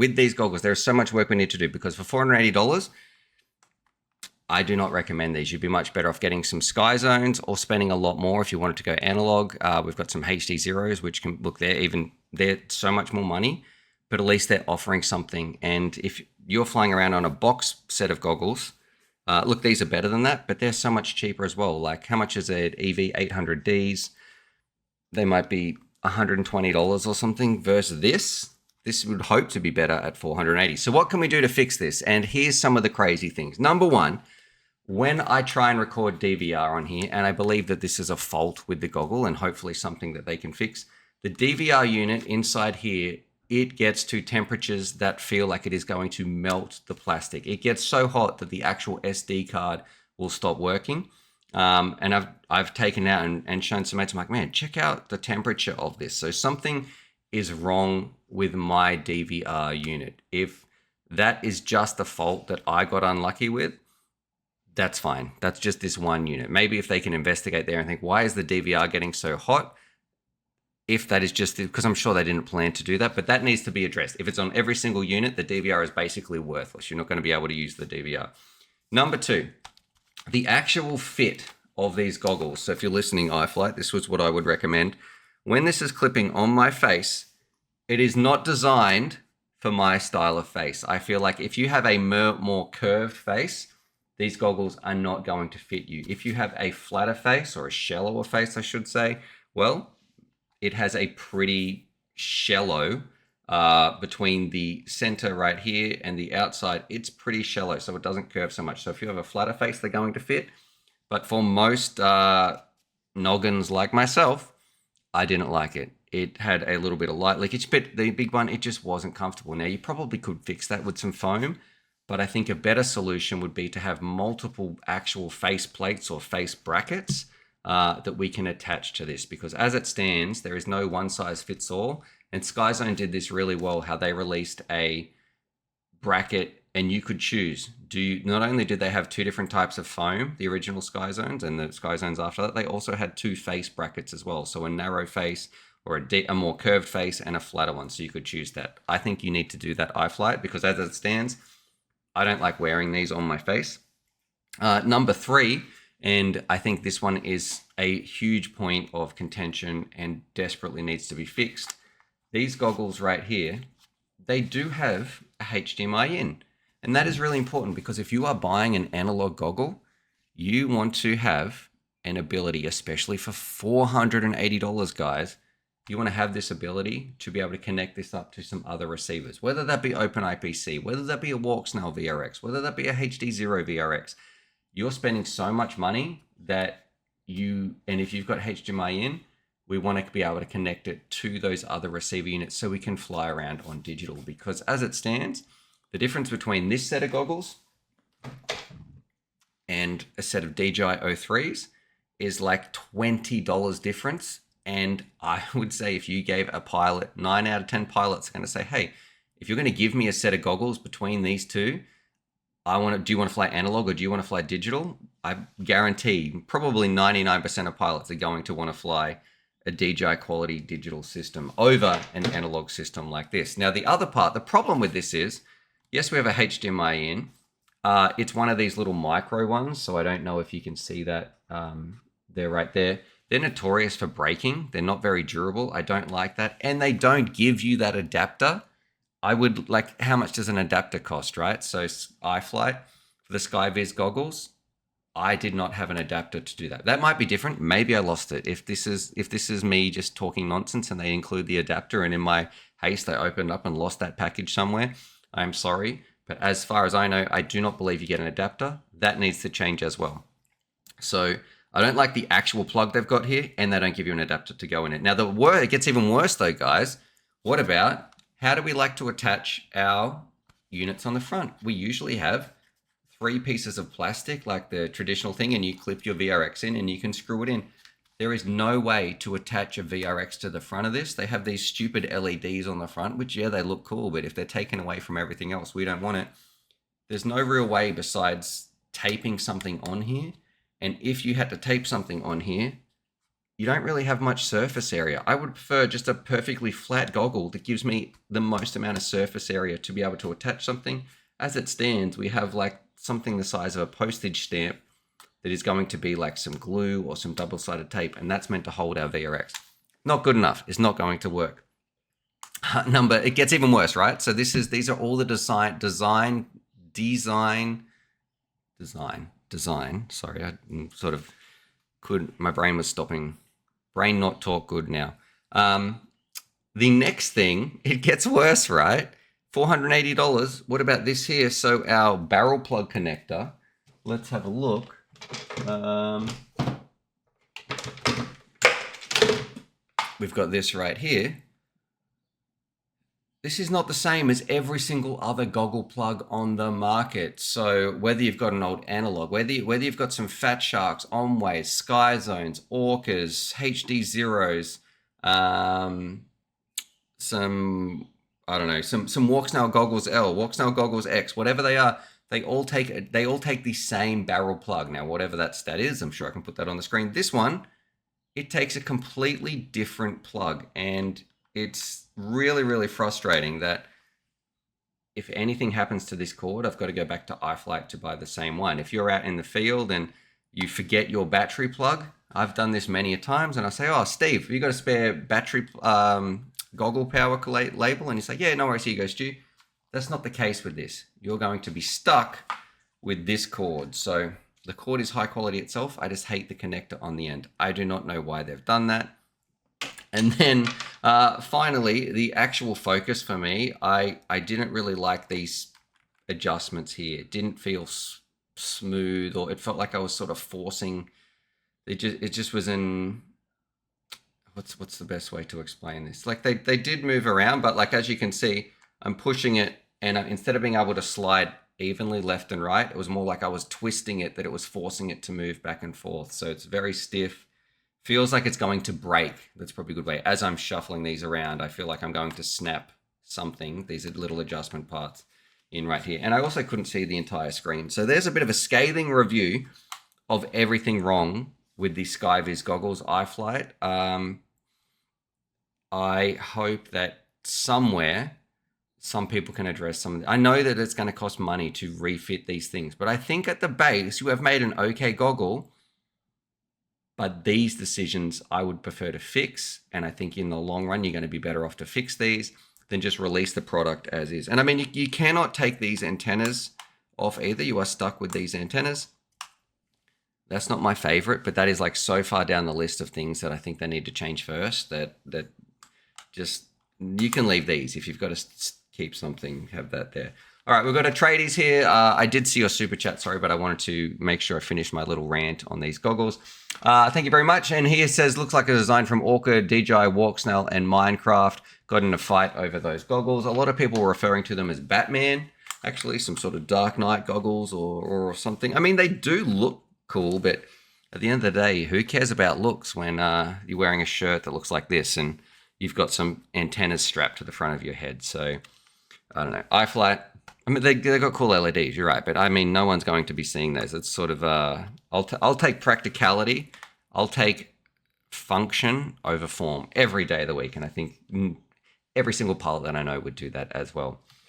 with these goggles, there's so much work we need to do because for $480, I do not recommend these. You'd be much better off getting some Sky Zones or spending a lot more if you wanted to go analog. We've got some HD Zeros, which can look, they're so much more money, but at least they're offering something. And if you're flying around on a box set of goggles, look, these are better than that, but they're so much cheaper as well. Like how much is it? EV 800Ds? They might be $120 or something versus this. This would hope to be better at 480. So what can we do to fix this? And here's some of the crazy things. Number one, when I try and record DVR on here, and I believe that this is a fault with the goggle and hopefully something that they can fix, the DVR unit inside here, it gets to temperatures that feel like it is going to melt the plastic. It gets so hot that the actual SD card will stop working. And I've taken out and shown some mates, I'm like, man, check out the temperature of this. So something is wrong with my DVR unit. If that is just a fault that I got unlucky with, that's fine. That's just this one unit. Maybe if they can investigate there and think, why is the DVR getting so hot? If that is just because I'm sure they didn't plan to do that, but that needs to be addressed. If it's on every single unit, the DVR is basically worthless. You're not going to be able to use the DVR. Number two, the actual fit of these goggles. So if you're listening, iFlight, this was what I would recommend. When this is clipping on my face, it is not designed for my style of face. I feel like if you have a more curved face, these goggles are not going to fit you. If you have a flatter face or a shallower face, I should say, well, it has a pretty shallow between the center right here and the outside. It's pretty shallow, so it doesn't curve so much. So if you have a flatter face, they're going to fit. But for most noggins like myself, I didn't like it. It had a little bit of light leakage, but the big one, it just wasn't comfortable. Now, you probably could fix that with some foam, but I think a better solution would be to have multiple actual face plates or face brackets that we can attach to this, because as it stands, there is no one size fits all. And SkyZone did this really well, how they released a bracket and you could choose. Not only did they have two different types of foam, the original SkyZones and the SkyZones after that, they also had two face brackets as well. So a narrow face or a more curved face and a flatter one. So you could choose that. I think you need to do that, iFlight, because as it stands, I don't like wearing these on my face. Number three, and I think this one is a huge point of contention and desperately needs to be fixed. These goggles right here, they do have a HDMI in. And that is really important because if you are buying an analog goggle, you want to have an ability, especially for $480, guys. You want to have this ability to be able to connect this up to some other receivers, whether that be OpenIPC, whether that be a Walksnail VRX, whether that be a HD Zero VRX. You're spending so much money that and if you've got HDMI in, we want to be able to connect it to those other receiver units so we can fly around on digital. Because as it stands, the difference between this set of goggles and a set of DJI O3s is like $20 difference. And I would say if you gave a pilot, 9 out of 10 pilots are going to say, hey, if you're going to give me a set of goggles between these two, do you want to fly analog or do you want to fly digital? I guarantee probably 99% of pilots are going to want to fly a DJI quality digital system over an analog system like this. Now, the other part, the problem with this is, yes, we have a HDMI in. It's one of these little micro ones, so I don't know if you can see that. They're right there. They're notorious for breaking. They're not very durable. I don't like that. And they don't give you that adapter. I would like, how much does an adapter cost, right? So iFlight for the SkyViz goggles, I did not have an adapter to do that. That might be different. Maybe I lost it. If this is me just talking nonsense and they include the adapter and in my haste I opened up and lost that package somewhere, I'm sorry. But as far as I know, I do not believe you get an adapter. That needs to change as well. So I don't like the actual plug they've got here, and they don't give you an adapter to go in it. Now, it gets even worse though, guys. What about, how do we like to attach our units on the front? We usually have 3 pieces of plastic, like the traditional thing, and you clip your VRX in and you can screw it in. There is no way to attach a VRX to the front of this. They have these stupid LEDs on the front, which, yeah, they look cool, but if they're taken away from everything else, we don't want it. There's no real way besides taping something on here. And if you had to tape something on here, you don't really have much surface area. I would prefer just a perfectly flat goggle that gives me the most amount of surface area to be able to attach something. As it stands, we have like something the size of a postage stamp that is going to be like some glue or some double-sided tape, and that's meant to hold our VRX. Not good enough. It's not going to work. It gets even worse, right? So these are all the design. Sorry, I sort of my brain was stopping. Brain not talk good now. The next thing, it gets worse, right? $480. What about this here? So our barrel plug connector. Let's have a look. We've got this right here. This is not the same as every single other goggle plug on the market. So whether you've got an old analog, whether you've got some Fat Sharks, Onways, Sky Zones, Orcas, HD Zeros, some Walksnail Goggles L, Walksnail Goggles X, whatever they are, they all take the same barrel plug. Now, whatever that stat is, I'm sure I can put that on the screen. This one, it takes a completely different plug, and it's really, really frustrating that if anything happens to this cord, I've got to go back to iFlight to buy the same one. If you're out in the field and you forget your battery plug, I've done this many a times, and I say, "Oh, Steve, have you got a spare battery goggle power label?" And you say, "Yeah, no worries, here you go, Stu." That's not the case with this. You're going to be stuck with this cord. So the cord is high quality itself. I just hate the connector on the end. I do not know why they've done that. And then finally, the actual focus for me, I didn't really like these adjustments here. It didn't feel smooth, or it felt like I was sort of forcing. It just was in, what's the best way to explain this? Like they did move around, but like as you can see, I'm pushing it, and instead of being able to slide evenly left and right, it was more like I was twisting it, that it was forcing it to move back and forth. So it's very stiff. Feels like it's going to break. That's probably a good way. As I'm shuffling these around, I feel like I'm going to snap something. These are little adjustment parts in right here. And I also couldn't see the entire screen. So there's a bit of a scathing review of everything wrong with the SkyViz goggles iFlight. I hope that somewhere some people can address some of it. I know that it's going to cost money to refit these things, but I think at the base, you have made an okay goggle, but these decisions I would prefer to fix. And I think in the long run, you're going to be better off to fix these than just release the product as is. And I mean, you cannot take these antennas off either. You are stuck with these antennas. That's not my favorite, but that is like so far down the list of things that I think they need to change first that just, you can leave these. If you've got to keep something, have that there. All right, we've got a tradies here. I did see your super chat, sorry, but I wanted to make sure I finished my little rant on these goggles. Thank you very much. And here says, looks like a design from Orca, DJI, Walksnail, and Minecraft. Got in a fight over those goggles. A lot of people were referring to them as Batman, actually, some sort of Dark Knight goggles or something. I mean, they do look cool, but at the end of the day, who cares about looks when you're wearing a shirt that looks like this and you've got some antennas strapped to the front of your head? So, I don't know. iFlight, I mean, they got cool LEDs, you're right, but I mean, no one's going to be seeing those. It's sort of, I'll take practicality, I'll take function over form every day of the week, and I think every single pilot that I know would do that as well.